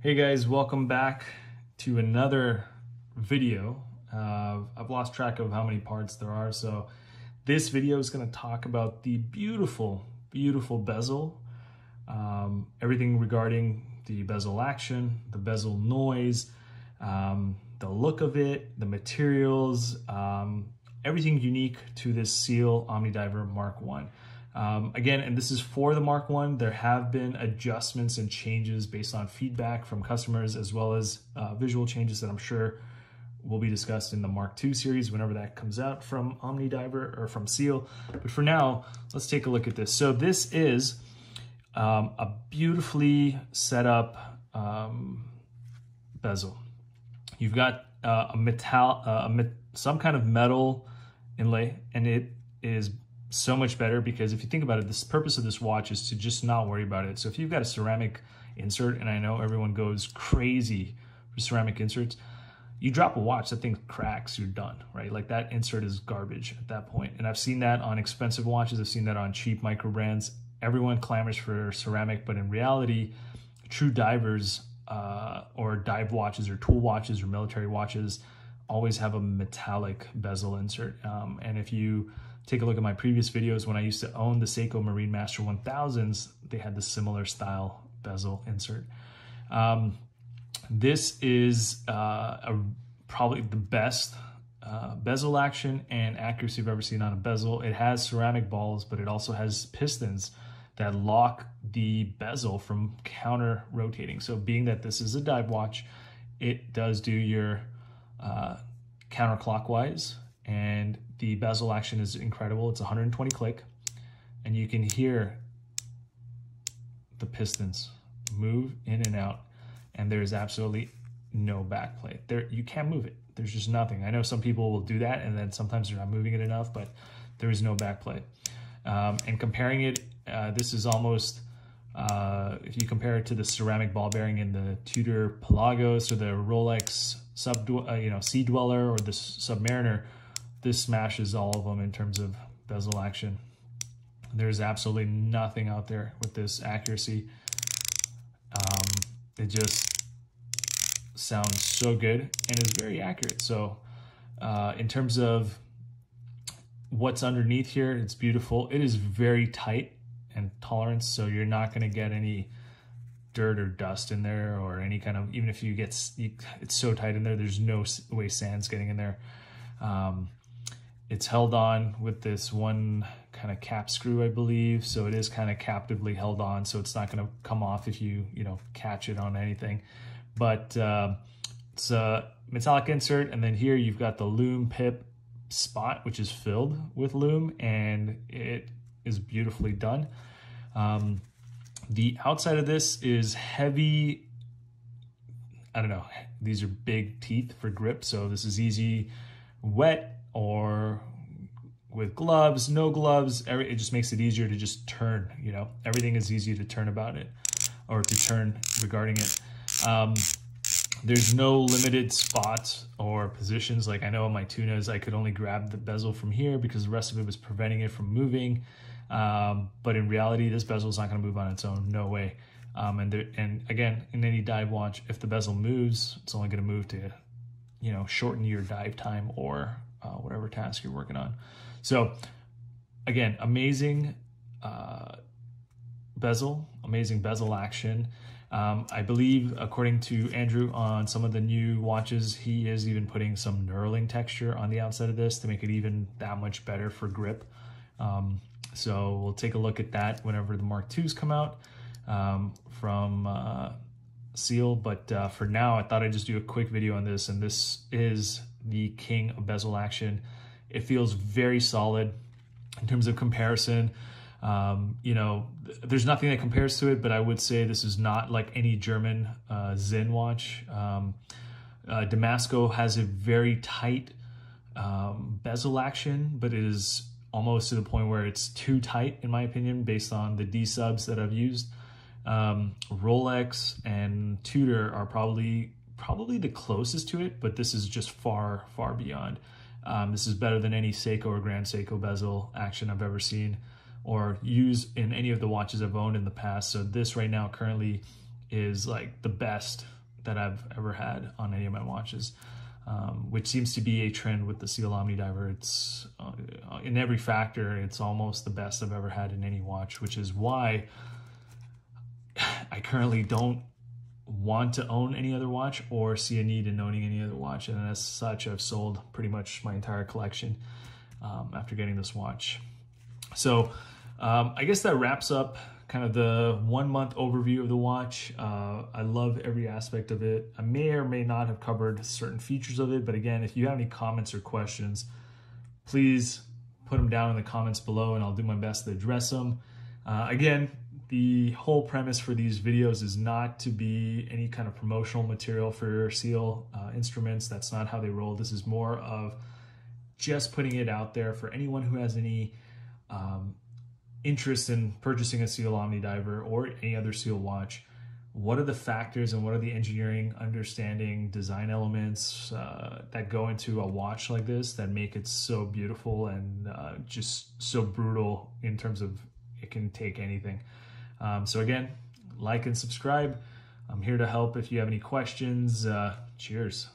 Hey guys, welcome back to another video. I've lost track of how many parts there are, so this video is going to talk about the beautiful bezel, everything regarding the bezel action, the bezel noise, the look of it, the materials, everything unique to this SeL Omnidiver MK1. Again, and this is for the MK1, there have been adjustments and changes based on feedback from customers, as well as visual changes that I'm sure will be discussed in the MK2 series whenever that comes out from Omnidiver or from SeL. But for now, let's take a look at this. So this is a beautifully set up bezel. You've got some kind of metal inlay, and it is so much better because if you think about it, the purpose of this watch is to just not worry about it. So if you've got a ceramic insert, and I know everyone goes crazy for ceramic inserts, you drop a watch, that thing cracks, you're done, right? Like that insert is garbage at that point. And I've seen that on expensive watches, I've seen that on cheap micro brands. Everyone clamors for ceramic, but in reality, true divers or dive watches or tool watches or military watches always have a metallic bezel insert. And if you take a look at my previous videos, when I used to own the Seiko Marine Master 1000s, they had the similar style bezel insert. This is probably the best bezel action and accuracy I've ever seen on a bezel. It has ceramic balls, but it also has pistons that lock the bezel from counter rotating. So being that this is a dive watch, it does do your counterclockwise, and the bezel action is incredible. It's 120 click, and you can hear the pistons move in and out, and there's absolutely no backplate. You can't move it. There's just nothing. I know some people will do that, and then sometimes they're not moving it enough, but there is no backplate. And comparing it, this is almost, if you compare it to the ceramic ball bearing in the Tudor Pelagos or the Rolex Sea Dweller or the Submariner, this smashes all of them in terms of bezel action. There's absolutely nothing out there with this accuracy. It just sounds so good and is very accurate. So in terms of what's underneath here, it's beautiful. It is very tight and tolerance, so you're not going to get any dirt or dust in there, or any kind of, even if you get, it's so tight in there, there's no way sand's getting in there. It's held on with this one kind of cap screw, I believe. So it is kind of captively held on, so it's not going to come off if you catch it on anything. But it's a metallic insert, and then here you've got the lume pip spot, which is filled with lume, and it is beautifully done. The outside of this is heavy. I don't know, these are big teeth for grip, so this is easy wet or with gloves, no gloves. It just makes it easier to just turn, everything is easy to turn about it, or to turn regarding it. There's no limited spots or positions. Like I know on my tunas, I could only grab the bezel from here because the rest of it was preventing it from moving. But in reality, this bezel is not going to move on its own, no way. And again, in any dive watch, if the bezel moves, it's only going to move to, shorten your dive time or whatever task you're working on. So again, amazing bezel, amazing bezel action. I believe, according to Andrew, on some of the new watches, he is even putting some knurling texture on the outside of this to make it even that much better for grip. So we'll take a look at that whenever the MK2s come out from SeL. But for now, I thought I'd just do a quick video on this, and this is the king of bezel action. It feels very solid in terms of comparison. There's nothing that compares to it, but I would say this is not like any German Zinn watch. Damasco has a very tight bezel action, but it is almost to the point where it's too tight, in my opinion, based on the D subs that I've used. Rolex and Tudor are probably the closest to it, but this is just far beyond. This is better than any Seiko or Grand Seiko bezel action I've ever seen or use in any of the watches I've owned in the past. So this right now currently is like the best that I've ever had on any of my watches, which seems to be a trend with the SeL Omnidiver. It's in every factor, it's almost the best I've ever had in any watch, which is why I currently don't want to own any other watch or see a need in owning any other watch. And as such, I've sold pretty much my entire collection after getting this watch. So I guess that wraps up kind of the 1 month overview of the watch. I love every aspect of it. I may or may not have covered certain features of it, but again, if you have any comments or questions, please put them down in the comments below and I'll do my best to address them. Again, the whole premise for these videos is not to be any kind of promotional material for SeL Instruments. That's not how they roll. This is more of just putting it out there for anyone who has any interest in purchasing a SeL Omnidiver or any other SeL watch. What are the factors and what are the engineering, understanding, design elements that go into a watch like this that make it so beautiful and just so brutal in terms of it can take anything. So again, like and subscribe. I'm here to help if you have any questions. Cheers.